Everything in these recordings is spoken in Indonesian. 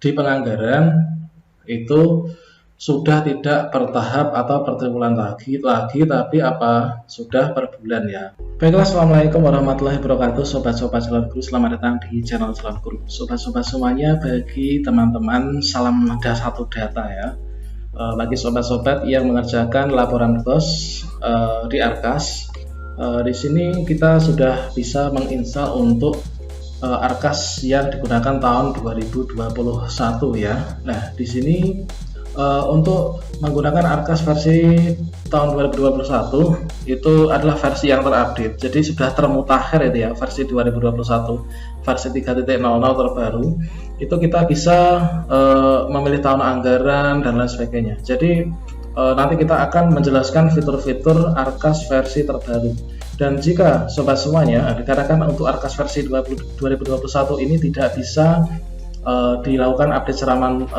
di penganggaran itu sudah tidak per tahap atau per triwulan lagi, tapi sudah per bulan ya. Baiklah, assalamualaikum warahmatullahi wabarakatuh, sobat-sobat calon guru, selamat datang di channel calon guru. Sobat-sobat semuanya, bagi teman-teman salam satu data ya. Bagi sobat-sobat yang mengerjakan laporan BOS di Arkas, di sini kita sudah bisa menginstal untuk Arkas yang digunakan tahun 2021 ya. Nah, di sini untuk menggunakan Arkas versi tahun 2021 itu adalah versi yang terupdate, jadi sudah termutakhir itu ya, versi 2021 versi 3.0 terbaru. Itu kita bisa memilih tahun anggaran dan lain sebagainya. Jadi nanti kita akan menjelaskan fitur-fitur Arkas versi terbaru. Dan jika sobat semuanya dikatakan untuk Arkas versi 2021 ini tidak bisa dilakukan update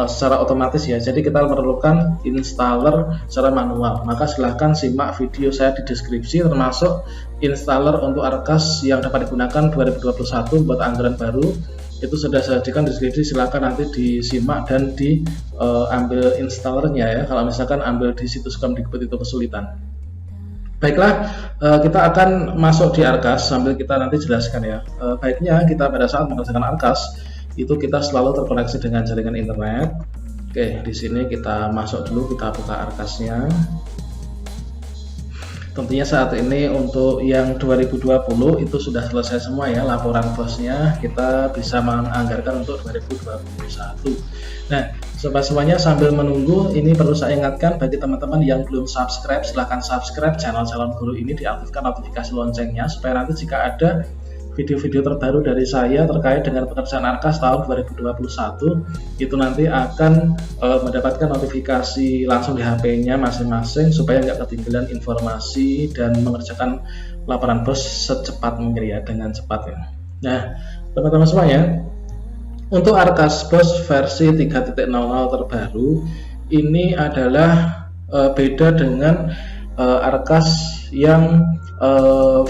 secara otomatis ya, jadi kita memerlukan installer secara manual, maka silahkan simak video saya di deskripsi termasuk installer untuk Arkas yang dapat digunakan 2021 buat anggaran baru. Itu sudah saya jadikan deskripsi, silahkan nanti disimak dan diambil installernya ya, kalau misalkan ambil di situs Kemdikbud itu kesulitan. Baiklah, kita akan masuk di Arkas sambil kita nanti jelaskan ya. Baiknya kita pada saat mengerjakan Arkas itu kita selalu terkoneksi dengan jaringan internet. Oke, di sini kita masuk dulu, kita buka Arkasnya. Tentunya saat ini untuk yang 2020 itu sudah selesai semua ya, laporan BOS-nya kita bisa menganggarkan untuk 2021. Nah, sobat semuanya, sambil menunggu ini perlu saya ingatkan bagi teman-teman yang belum subscribe, silahkan subscribe channel calon guru ini, diaktifkan notifikasi loncengnya supaya nanti jika ada video-video terbaru dari saya terkait dengan pekerjaan Arkas tahun 2021 itu nanti akan mendapatkan notifikasi langsung di HP-nya masing-masing supaya nggak ketinggalan informasi dan mengerjakan laporan BOS secepat mungkin ya, dengan cepat ya. Nah, teman-teman semuanya, untuk Arkas BOS versi 3.0 terbaru ini adalah beda dengan Arkas yang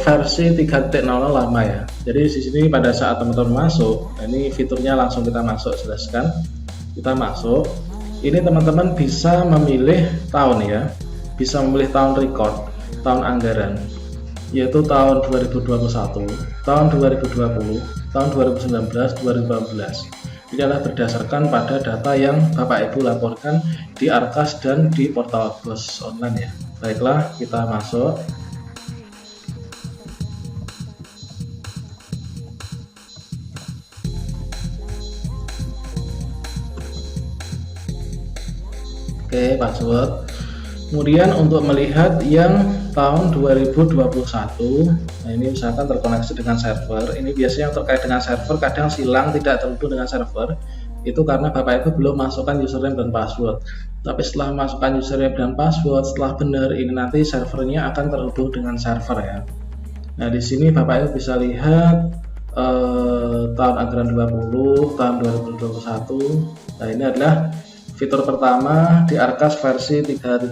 versi 3.0 lama ya. Jadi di sini pada saat teman-teman masuk, ini fiturnya langsung kita masuk, jelaskan. Kita masuk, ini teman-teman bisa memilih tahun ya, bisa memilih tahun record, tahun anggaran, yaitu tahun 2021, tahun 2020, tahun 2019, 2018. Ini adalah berdasarkan pada data yang Bapak Ibu laporkan di Arkas dan di portal BOS online ya. Baiklah, kita masuk. Oke, password. Kemudian untuk melihat yang tahun 2021, nah ini misalkan terkoneksi dengan server, ini biasanya yang terkait dengan server kadang silang tidak terhubung dengan server, itu karena Bapak Ibu belum masukkan username dan password. Tapi setelah masukkan username dan password, setelah benar, ini nanti servernya akan terhubung dengan server ya. Nah, di sini Bapak Ibu bisa lihat tahun anggaran 20, tahun 2021. Nah, ini adalah fitur pertama di Arkas versi 3.0.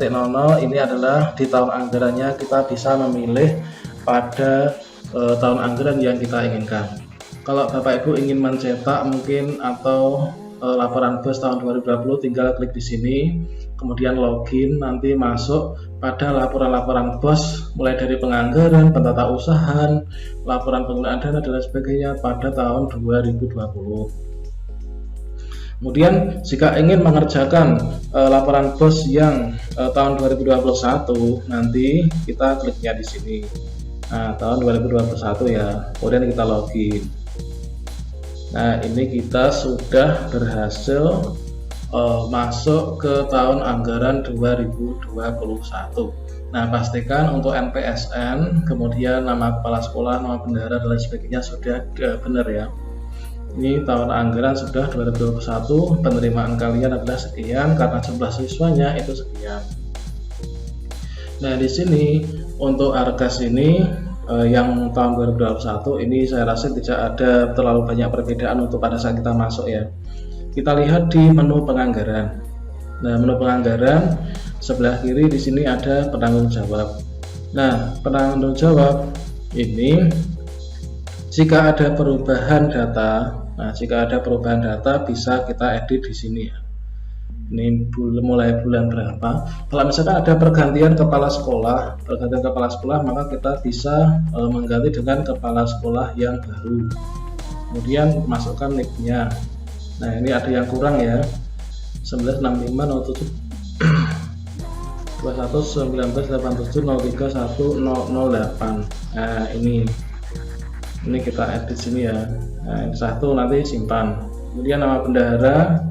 Ini adalah di tahun anggarannya kita bisa memilih pada tahun anggaran yang kita inginkan. Kalau Bapak Ibu ingin mencetak mungkin atau laporan BOS tahun 2020, tinggal klik di sini, kemudian login, nanti masuk pada laporan-laporan BOS mulai dari penganggaran, pentatausahaan, laporan penggunaan dana dan lain sebagainya pada tahun 2020. Kemudian jika ingin mengerjakan laporan BOS yang tahun 2021, nanti kita kliknya di sini. Nah, tahun 2021 ya. Kemudian kita login. Nah, ini kita sudah berhasil masuk ke tahun anggaran 2021. Nah, pastikan untuk NPSN, kemudian nama kepala sekolah, nama bendahara dan lain sebagainya sudah benar ya. Ini tahun anggaran sudah 2021, penerimaan kalian adalah sekian, karena jumlah siswanya itu sekian. Nah, di sini untuk Arkas ini yang tahun 2021 ini saya rasa tidak ada terlalu banyak perbedaan untuk pada saat kita masuk ya. Kita lihat di menu penganggaran. Nah, menu penganggaran sebelah kiri di sini ada penanggung jawab. Nah, penanggung jawab ini jika ada perubahan data Nah, jika ada perubahan data bisa kita edit di sini ya. Ini mulai bulan berapa. Kalau misalkan ada pergantian kepala sekolah, maka kita bisa mengganti dengan kepala sekolah yang baru. Kemudian masukkan nicknya. Nah, ini ada yang kurang ya, 96507 211987031008. Nah, ini kita edit sini ya. Nah, ini satu nanti simpan. Kemudian nama bendahara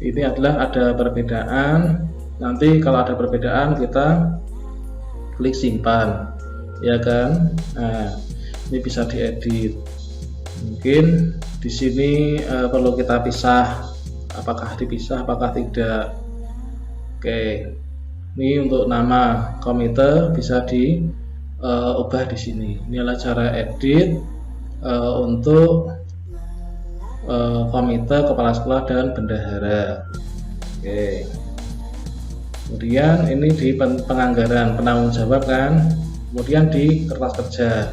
ini adalah ada perbedaan. Nanti kalau ada perbedaan kita klik simpan, ya kan? Nah, ini bisa diedit. Mungkin di sini perlu kita pisah. Apakah dipisah? Apakah tidak? Oke. Ini untuk nama komite bisa diubah di sini. Ini adalah cara edit untuk komite, kepala sekolah, dan bendahara. Oke. Kemudian ini di penganggaran, penanggung jawab kan. Kemudian di kertas kerja.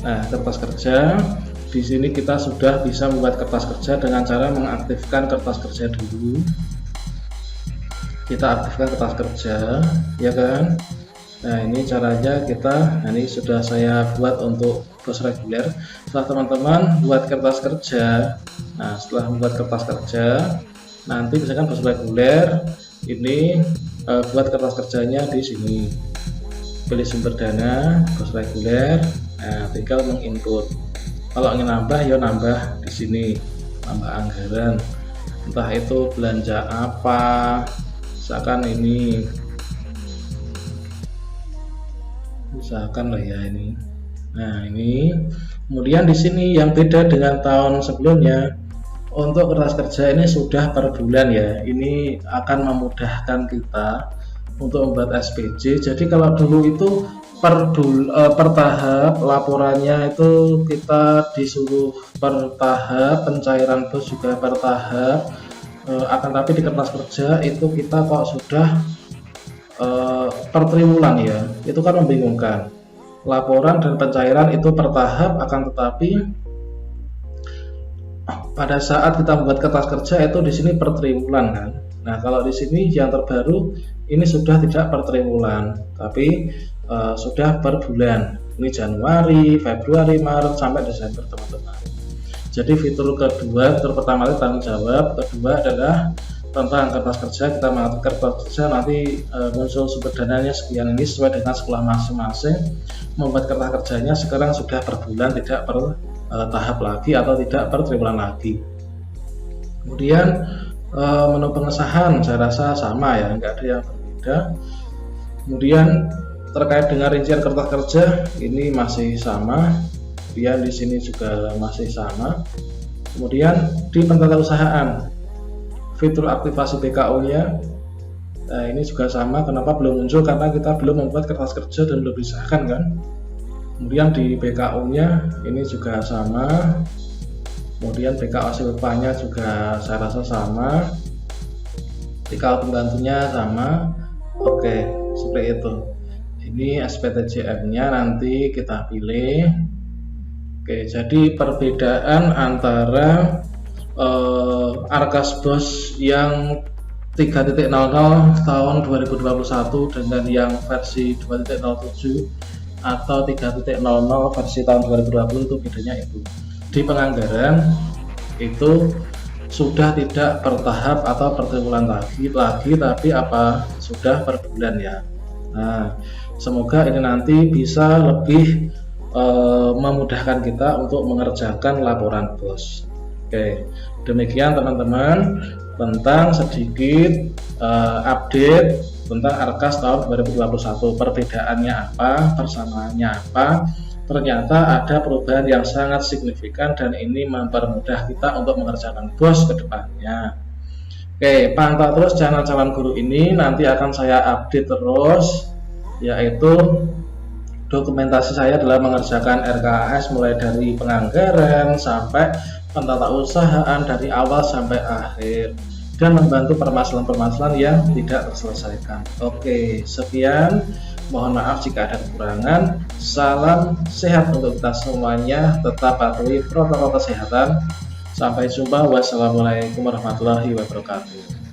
Nah, kertas kerja di sini kita sudah bisa membuat kertas kerja dengan cara mengaktifkan kertas kerja dulu. Kita aktifkan kertas kerja, ya kan? Nah, ini caranya kita. Nah, ini sudah saya buat untuk bos reguler. Setelah teman-teman buat kertas kerja, nah setelah membuat kertas kerja, nanti misalkan bos reguler ini buat kertas kerjanya di sini. Pilih sumber dana, bos reguler. Nah, tinggal menginput. Kalau ingin nambah, ya nambah di sini, nambah anggaran. Entah itu belanja apa, misalkan ini. Misalkan lah ya ini. Nah, ini kemudian di sini yang beda dengan tahun sebelumnya, untuk kertas kerja ini sudah per bulan ya. Ini akan memudahkan kita untuk membuat SPJ. Jadi kalau dulu itu per tahap laporannya itu kita disuruh per tahap, pencairan bos juga per tahap. Akan tapi di kertas kerja itu kita kok sudah per triwulan ya, itu kan membingungkan. Laporan dan pencairan itu per tahap, akan tetapi pada saat kita membuat kertas kerja itu di sini per triwulan kan. Nah, kalau di sini yang terbaru ini sudah tidak per triwulan, tapi sudah per bulan. Ini Januari, Februari, Maret sampai Desember teman-teman. Jadi fitur kedua, fitur pertama itu tanggung jawab, kedua adalah tentang kertas kerja. Kita mengaktifkan kertas kerja, nanti muncul sumber dananya sekian, ini sesuai dengan sekolah masing-masing. Membuat kertas kerjanya sekarang sudah per bulan, tidak per tahap lagi atau tidak per triwulan lagi. Kemudian menu pengesahan saya rasa sama ya, nggak ada yang berbeda. Kemudian terkait dengan rincian kertas kerja ini masih sama. Kemudian di sini juga masih sama. Kemudian di pentatausahaan, fitur aktivasi BKU-nya, nah ini juga sama. Kenapa belum muncul? Karena kita belum membuat kertas kerja dan belum disahkan kan. Kemudian di BKU-nya ini juga sama. Kemudian BKU silpanya juga saya rasa sama. BKU pembantunya sama. Oke, seperti itu. Ini SPTJM-nya nanti kita pilih. Oke, jadi perbedaan antara Arkas BOS yang 3.0 tahun 2021 dengan yang versi 2.07 atau 3.00 versi tahun 2020 itu bedanya itu. Di penganggaran itu sudah tidak per tahap atau per triwulan lagi tapi sudah per bulan ya. Nah, semoga ini nanti bisa lebih memudahkan kita untuk mengerjakan laporan BOS. Oke, demikian teman-teman tentang sedikit update tentang Arkas tahun 2021. Perbedaannya apa, persamaannya apa. Ternyata ada perubahan yang sangat signifikan dan ini mempermudah kita untuk mengerjakan BOS ke depannya. Oke, pantau terus channel Calon Guru ini, nanti akan saya update terus, yaitu dokumentasi saya adalah mengerjakan RKAS mulai dari penganggaran sampai pentatausahaan dari awal sampai akhir. dan membantu permasalahan-permasalahan yang tidak terselesaikan. Oke, sekian. Mohon maaf jika ada kekurangan. Salam sehat untuk kita semuanya. Tetap patuhi protokol kesehatan. Sampai jumpa. Wassalamualaikum warahmatullahi wabarakatuh.